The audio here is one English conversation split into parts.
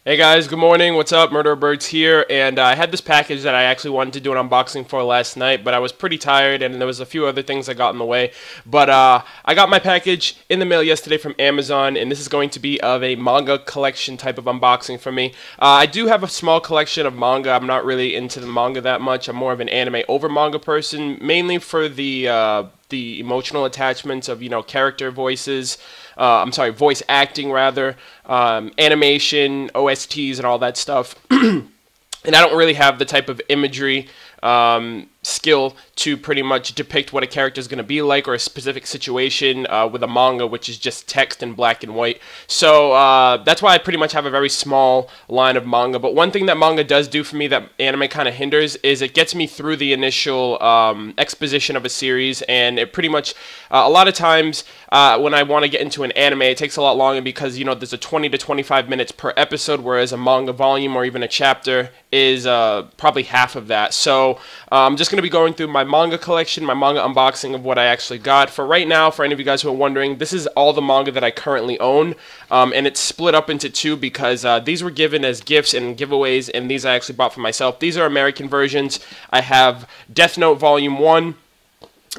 Hey guys, good morning. What's up? Murderer Birds here, and I had this package that I actually wanted to do an unboxing for last night, but I was pretty tired, and there was a few other things that got in the way. But I got my package in the mail yesterday from Amazon, and this is going to be of a manga collection type of unboxing for me. I do have a small collection of manga. I'm not really into the manga that much. I'm more of an anime over manga person, mainly for the emotional attachments of, character voices. Voice acting rather, animation, OSTs, and all that stuff. And I don't really have the type of imagery skill to pretty much depict what a character is going to be like or a specific situation with a manga, which is just text in black and white. So that's why I pretty much have a very small line of manga. But one thing that manga does do for me that anime kind of hinders is it gets me through the initial exposition of a series, and it pretty much a lot of times when I want to get into an anime, it takes a lot longer because there's a 20 to 25 minutes per episode, whereas a manga volume or even a chapter is probably half of that. So I'm just going to be going through my manga collection, my manga unboxing of what I actually got. For right now, for any of you guys who are wondering, this is all the manga that I currently own, and it's split up into two because these were given as gifts and giveaways, and these I actually bought for myself. These are American versions. I have Death Note Volume 1,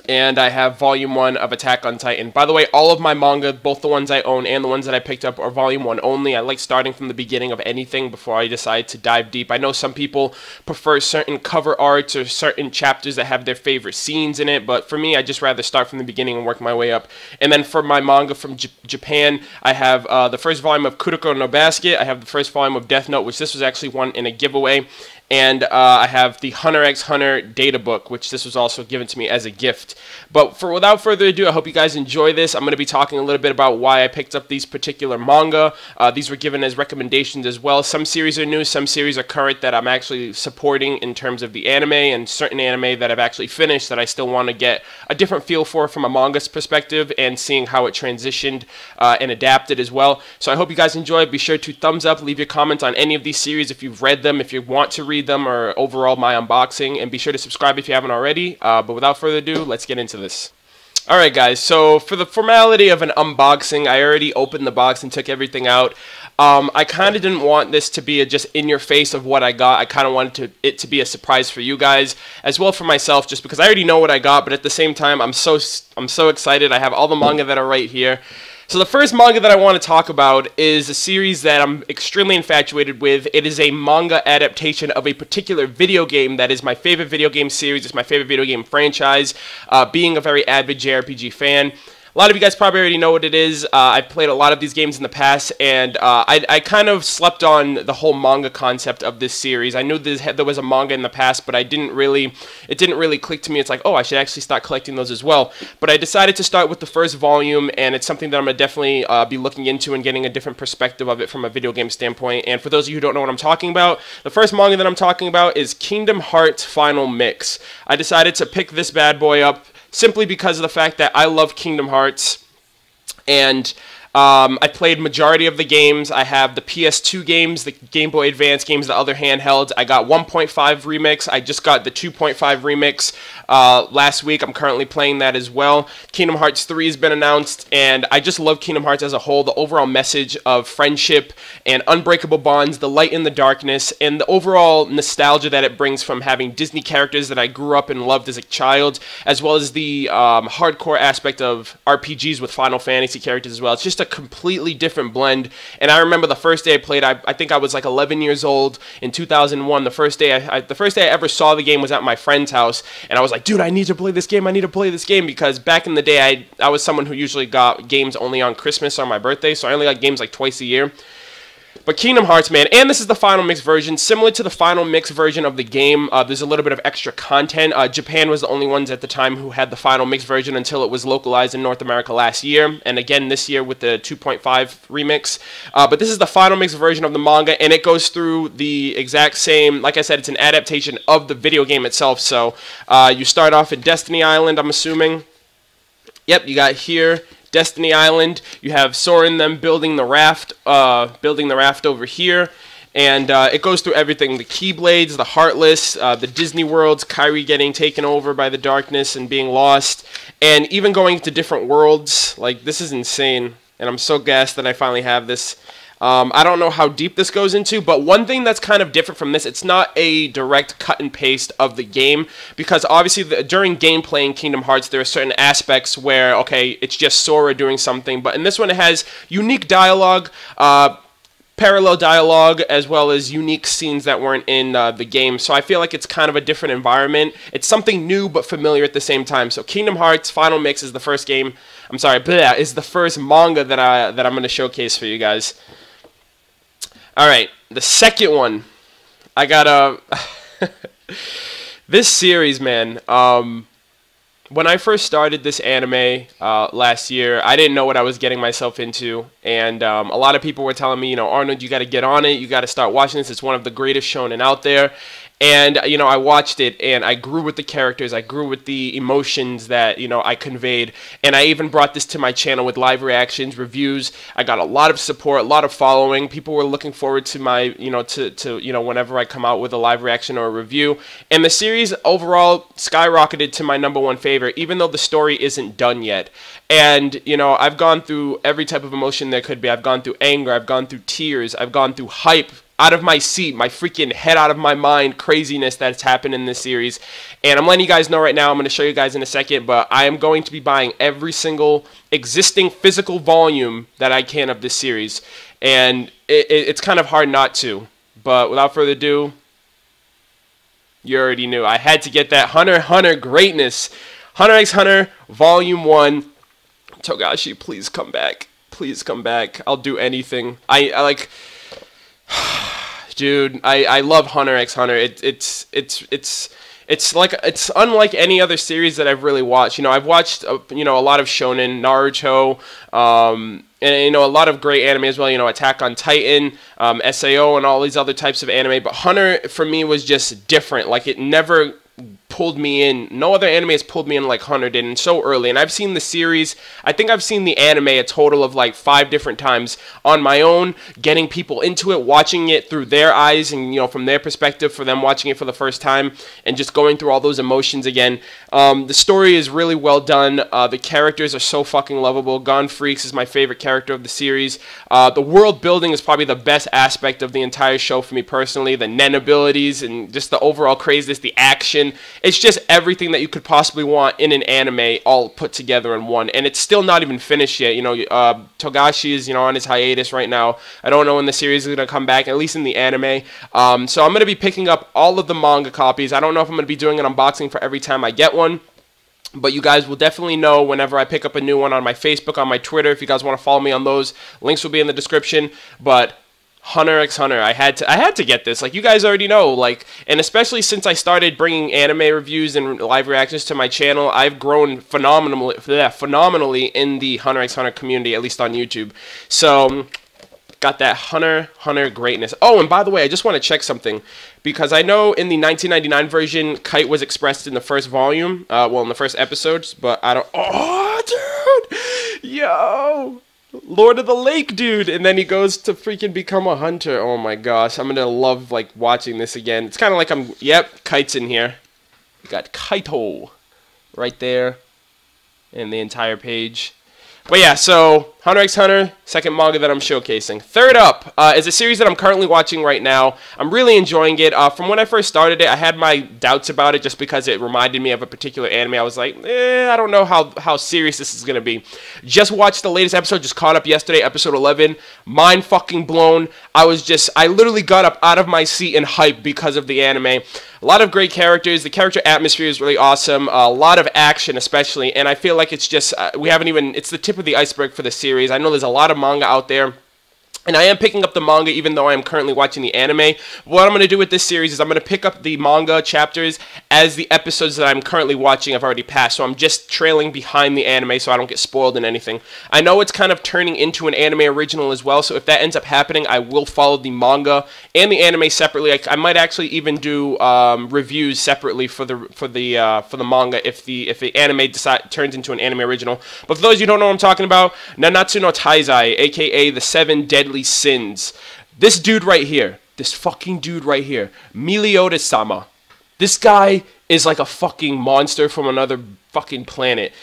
and I have Volume 1 of Attack on Titan. By the way, all of my manga, both the ones I own and the ones that I picked up, are Volume 1 only. I like starting from the beginning of anything before I decide to dive deep. I know some people prefer certain cover arts or certain chapters that have their favorite scenes in it, but for me, I just rather start from the beginning and work my way up. And then for my manga from Japan, I have the first volume of Kuroko no Basket. I have the first volume of Death Note, which this was actually one in a giveaway. And I have the Hunter x Hunter data book, which this was also given to me as a gift. But without further ado, I hope you guys enjoy this. I'm going to be talking a little bit about why I picked up these particular manga. These were given as recommendations as well. Some series are new, some series are current that I'm actually supporting in terms of the anime, and certain anime that I've actually finished that I still want to get a different feel for from a manga's perspective and seeing how it transitioned and adapted as well. So I hope you guys enjoy. Be sure to thumbs up, leave your comments on any of these series if you've read them, if you want to read them, or overall my unboxing, and be sure to subscribe if you haven't already. But without further ado, let's get into this. Alright guys, so for the formality of an unboxing, I already opened the box and took everything out. I kind of didn't want this to be just in your face of what I got. I kind of wanted it to be a surprise for you guys, as well for myself, just because I already know what I got, but at the same time, I'm so excited. I have all the manga that are right here. So the first manga that I want to talk about is a series that I'm extremely infatuated with. It is a manga adaptation of a particular video game that is my favorite video game series. It's my favorite video game franchise, being a very avid JRPG fan. A lot of you guys probably already know what it is. I've played a lot of these games in the past, and I kind of slept on the whole manga concept of this series. I knew there was a manga in the past, but it didn't really click to me. It's like, oh, I should actually start collecting those as well. But I decided to start with the first volume, and it's something that I'm going to definitely be looking into and getting a different perspective of it from a video game standpoint. And for those of you who don't know what I'm talking about, the first manga that I'm talking about is Kingdom Hearts Final Mix. I decided to pick this bad boy up simply because of the fact that I love Kingdom Hearts, and I played majority of the games. I have the PS2 games, the Game Boy Advance games, the other handhelds. I got 1.5 remix. I just got the 2.5 remix last week. I'm currently playing that as well. Kingdom Hearts 3 has been announced, and I just love Kingdom Hearts as a whole. The overall message of friendship and unbreakable bonds, the light in the darkness, and the overall nostalgia that it brings from having Disney characters that I grew up and loved as a child, as well as the hardcore aspect of RPGs with Final Fantasy characters as well. It's just a completely different blend. And I remember the first day I played, I think I was like 11 years old in 2001. The first day I ever saw the game was at my friend's house, and I was like, dude, I need to play this game. I need to play this game, because back in the day I was someone who usually got games only on Christmas or my birthday, so I only got games like twice a year. But Kingdom Hearts, man, and this is the Final Mix version. Similar to the Final Mix version of the game, there's a little bit of extra content. Japan was the only ones at the time who had the Final Mix version until it was localized in North America last year, and again this year with the 2.5 remix. But this is the Final Mix version of the manga, and it goes through the exact same, like I said, it's an adaptation of the video game itself. So you start off at Destiny Island, I'm assuming. Yep, you got here Destiny Island. You have Soren them building the raft over here, and it goes through everything: the Keyblades, the Heartless, the Disney worlds, Kyrie getting taken over by the darkness and being lost, and even going to different worlds. Like, this is insane, and I'm so gassed that I finally have this. I don't know how deep this goes into, but one thing that's kind of different from this, it's not a direct cut and paste of the game, because obviously during gameplay in Kingdom Hearts, there are certain aspects where, okay, it's just Sora doing something, but in this one it has unique dialogue, parallel dialogue, as well as unique scenes that weren't in the game. So I feel like it's kind of a different environment. It's something new but familiar at the same time. So Kingdom Hearts Final Mix is the first game. I'm sorry, is the first manga that I'm going to showcase for you guys. All right, the second one, I got this series, man. When I first started this anime last year, I didn't know what I was getting myself into, and a lot of people were telling me, you know, Arnold, you got to get on it, you got to start watching this, it's one of the greatest shonen out there. And, you know, I watched it, and I grew with the characters, I grew with the emotions that, you know, I conveyed, and I even brought this to my channel with live reactions, reviews. I got a lot of support, a lot of following. People were looking forward to my, you know, you know, whenever I come out with a live reaction or a review. And the series overall skyrocketed to my #1 favorite, even though the story isn't done yet. And, you know, I've gone through every type of emotion there could be. I've gone through anger, I've gone through tears, I've gone through hype, out of my seat, my freaking head out of my mind craziness that's happened in this series. And I'm letting you guys know right now, I'm going to show you guys in a second, but I am going to be buying every single existing physical volume that I can of this series. And it's kind of hard not to. But without further ado, you already knew. I had to get that Hunter x Hunter greatness. Hunter x Hunter Volume 1. Togashi, please come back. Please come back. I'll do anything. I like... Dude, I love Hunter x Hunter. It's unlike any other series that I've really watched. You know, I've watched you know, a lot of shonen, Naruto, and you know, a lot of great anime as well. You know, Attack on Titan, SAO, and all these other types of anime. But Hunter for me was just different. Like, it never pulled me in. No other anime has pulled me in like Hunter did, and so early. And I've seen the series, I think I've seen the anime a total of like 5 different times on my own, getting people into it, watching it through their eyes and, you know, from their perspective, for them watching it for the first time, and just going through all those emotions again. The story is really well done. The characters are so fucking lovable. Gon Freaks is my favorite character of the series. The world building is probably the best aspect of the entire show for me personally. The Nen abilities and just the overall craziness, the action. It's just everything that you could possibly want in an anime all put together in one. And it's still not even finished yet. You know, Togashi is, you know, on his hiatus right now. I don't know when the series is going to come back, at least in the anime. So I'm going to be picking up all of the manga copies. I don't know if I'm going to be doing an unboxing for every time I get one, but you guys will definitely know whenever I pick up a new one on my Facebook, on my Twitter. If you guys want to follow me on those, links will be in the description. But Hunter x Hunter, I had to get this. Like, you guys already know, like, and especially since I started bringing anime reviews and live reactions to my channel, I've grown phenomenally in the Hunter x Hunter community, at least on YouTube. So, got that Hunter x Hunter greatness. Oh, and by the way, I just want to check something, because I know in the 1999 version, Kite was expressed in the first volume, well, in the first episodes, but I don't... Oh, dude! Yo! Lord of the Lake, dude, and then he goes to freaking become a hunter. Oh my gosh, I'm gonna love, like, watching this again. It's kind of like yep, Kite's in here. You got Kaito right there, and the entire page. But yeah, so Hunter x Hunter, second manga that I'm showcasing. Third up is a series that I'm currently watching right now. I'm really enjoying it. From when I first started it, I had my doubts about it just because it reminded me of a particular anime. I was like, I don't know how serious this is going to be. Just watched the latest episode, just caught up yesterday, episode 11. Mind fucking blown. I literally got up out of my seat in hype because of the anime. A lot of great characters. The character atmosphere is really awesome. A lot of action especially, and I feel like it's just, it's the tip of the iceberg for the series. I know there's a lot of manga out there, and I am picking up the manga even though I am currently watching the anime. What I'm going to do with this series is I'm going to pick up the manga chapters as the episodes that I'm currently watching have already passed. So I'm just trailing behind the anime so I don't get spoiled in anything. I know it's kind of turning into an anime original as well, so if that ends up happening, I will follow the manga and the anime separately. I might actually even do reviews separately for the manga if the anime turns into an anime original. But for those of you who don't know what I'm talking about, Nanatsu no Taizai, aka the 7 Deadly Sins. This dude right here, this fucking dude right here, Meliodas-sama. This guy is like a fucking monster from another fucking planet.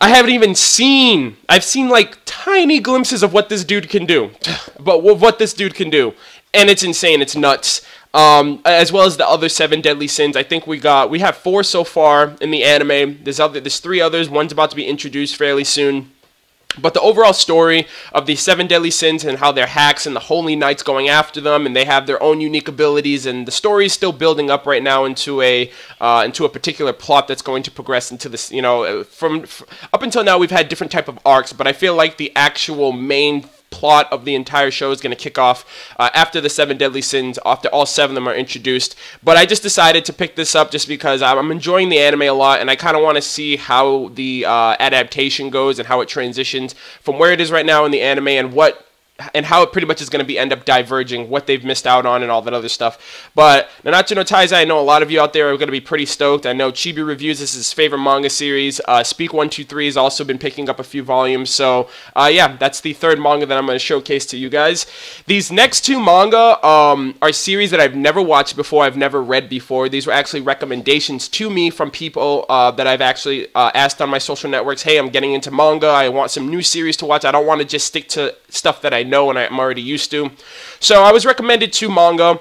I haven't even seen, I've seen like tiny glimpses of what this dude can do, but what this dude can do, and it's insane, it's nuts. As well as the other 7 deadly sins. I think we have 4 so far in the anime. There's 3 others. One's about to be introduced fairly soon. But the overall story of the 7 deadly sins and how they're hacks and the holy knights going after them, and they have their own unique abilities, and the story is still building up right now into a particular plot that's going to progress into this. You know, from up until now we've had different type of arcs, but I feel like the actual main plot of the entire show is going to kick off after the 7 deadly sins, after all 7 of them are introduced. But I just decided to pick this up just because I'm enjoying the anime a lot, and I kind of want to see how the adaptation goes and how it transitions from where it is right now in the anime and how it pretty much is going to end up diverging, what they've missed out on, and all that other stuff. But Nanatsu no Taizai, I know a lot of you out there are going to be pretty stoked. I know Chibi Reviews, this is his favorite manga series. Speak 123 has also been picking up a few volumes. So, yeah, that's the 3rd manga that I'm going to showcase to you guys. These next 2 manga are series that I've never watched before, I've never read before. These were actually recommendations to me from people that I've actually asked on my social networks, hey, I'm getting into manga, I want some new series to watch, I don't want to just stick to stuff that I know and I'm already used to. So I was recommended 2 manga.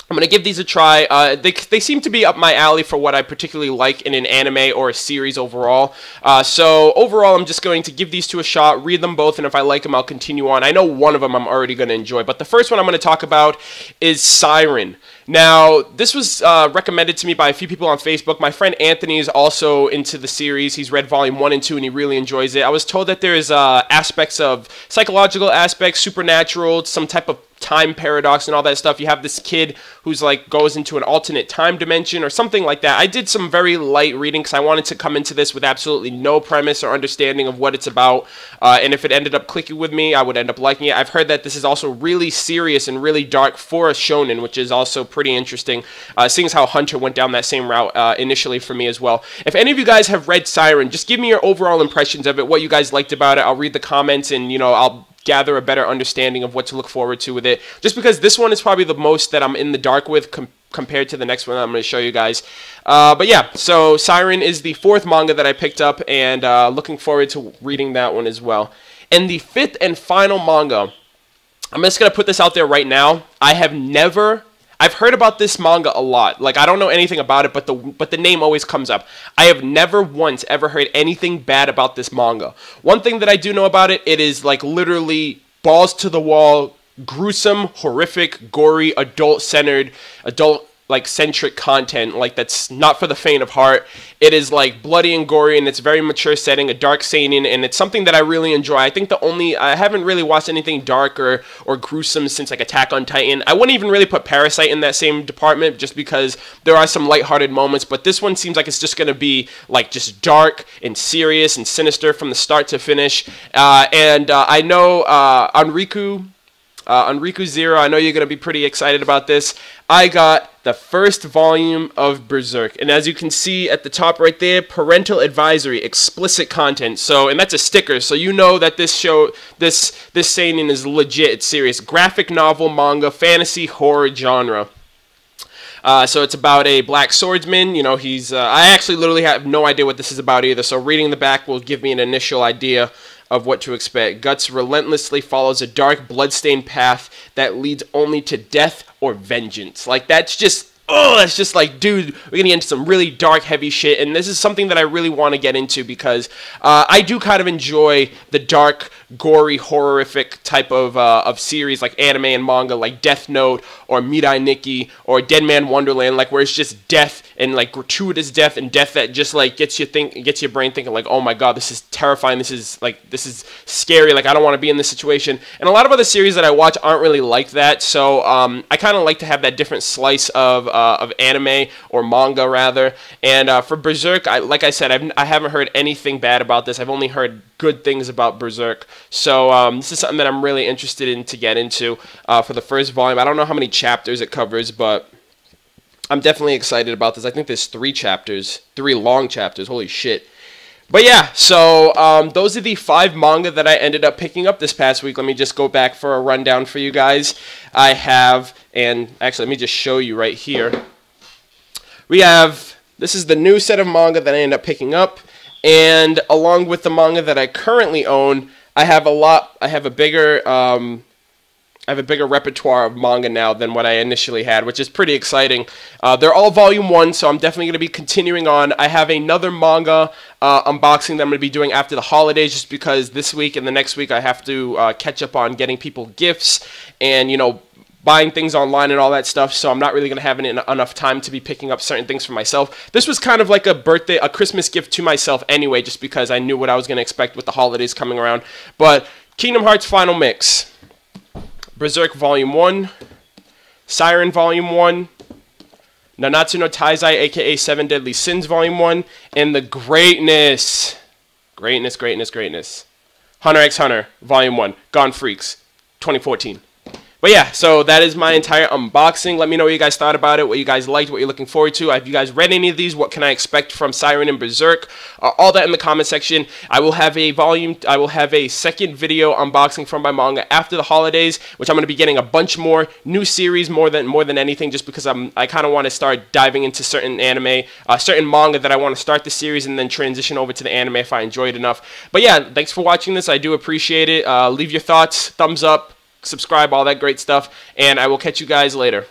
I'm going to give these a try. They seem to be up my alley for what I particularly like in an anime or a series overall. So overall, I'm just going to give these 2 a shot, read them both, and if I like them, I'll continue on. I know one of them I'm already going to enjoy, but the first one I'm going to talk about is Siren. Now, this was recommended to me by a few people on Facebook. My friend Anthony is also into the series. He's read volume 1 and 2, and he really enjoys it. I was told that there's aspects of psychological aspects, supernatural, some type of time paradox and all that stuff. You have this kid who's like goes into an alternate time dimension or something like that. I did some very light reading because I wanted to come into this with absolutely no premise or understanding of what it's about, and if it ended up clicking with me, I would end up liking it. I've heard that this is also really serious and really dark for a shonen, which is also pretty interesting, seeing as how Hunter went down that same route initially for me as well. If any of you guys have read Siren, just give me your overall impressions of it, what you guys liked about it. I'll read the comments and, you know, I'll gather a better understanding of what to look forward to with it, just because this one is probably the most that I'm in the dark with compared to the next one I'm going to show you guys. But yeah, so Siren is the 4th manga that I picked up, and looking forward to reading that one as well. And the 5th and final manga, I'm just going to put this out there right now. I've heard about this manga a lot. Like, I don't know anything about it, but the name always comes up. I have never once ever heard anything bad about this manga. One thing that I do know about it, it is like literally balls to the wall, gruesome, horrific, gory, adult-centered, centric content, like that's not for the faint of heart. It is like bloody and gory, and it's a very mature setting, a dark seinen, and it's something that I really enjoy. I think I haven't really watched anything dark or gruesome since like Attack on Titan. I wouldn't even really put Parasite in that same department just because there are some lighthearted moments, but this one seems like it's just going to be like just dark and serious and sinister from the start to finish. I know Unriku Zero, I know you're going to be pretty excited about this. I got the 1st volume of Berserk, and as you can see at the top right there, parental advisory, explicit content. So, and that's a sticker, so you know that this seinen is legit, it's serious. Graphic novel, manga, fantasy, horror genre. So it's about a black swordsman. You know, I actually literally have no idea what this is about either, so reading the back will give me an initial idea of what to expect. Guts relentlessly follows a dark, bloodstained path that leads only to death or vengeance. Like, that's just like, dude, we're gonna get into some really dark, heavy shit, and this is something that I really want to get into because I do kind of enjoy the dark, gory, horrific type of series like anime and manga, like Death Note or Mirai Nikki or Dead Man Wonderland, like where it's just death and like gratuitous death and death that just like gets your brain thinking like, oh my god, this is terrifying, this is scary, like I don't want to be in this situation. And a lot of other series that I watch aren't really like that, so I kind of like to have that different slice of anime or manga rather. And for Berserk, like I said, I haven't heard anything bad about this. I've only heard good things about Berserk. So this is something that I'm really interested in to get into for the 1st volume. I don't know how many chapters it covers, but I'm definitely excited about this. I think there's 3 chapters, 3 long chapters. Holy shit. But yeah, so those are the 5 manga that I ended up picking up this past week. Let me just go back for a rundown for you guys. I have, and actually let me just show you right here. This is the new set of manga that I ended up picking up. And along with the manga that I currently own, I have a bigger repertoire of manga now than what I initially had, which is pretty exciting. They're all volume 1, so I'm definitely going to be continuing on. I have another manga unboxing that I'm going to be doing after the holidays, just because this week and the next week I have to catch up on getting people gifts and, you know, buying things online and all that stuff, so I'm not really going to have enough time to be picking up certain things for myself. This was kind of like a Christmas gift to myself anyway, just because I knew what I was going to expect with the holidays coming around. But Kingdom Hearts Final Mix, Berserk Volume 1, Siren Volume 1, Nanatsu no Taizai, aka 7 Deadly Sins Volume 1, and the greatness, Hunter x Hunter Volume 1, Gone Freaks, 2014. But yeah, so that is my entire unboxing. Let me know what you guys thought about it, what you guys liked, what you're looking forward to. Have you guys read any of these? What can I expect from Siren and Berserk? All that in the comment section. I will have a second video unboxing from my manga after the holidays, which I'm going to be getting a bunch more new series more than anything, just because I kind of want to start diving into certain anime, certain manga that I want to start the series and then transition over to the anime if I enjoy it enough. But yeah, thanks for watching this. I do appreciate it. Leave your thoughts, thumbs up, subscribe, all that great stuff, and I will catch you guys later.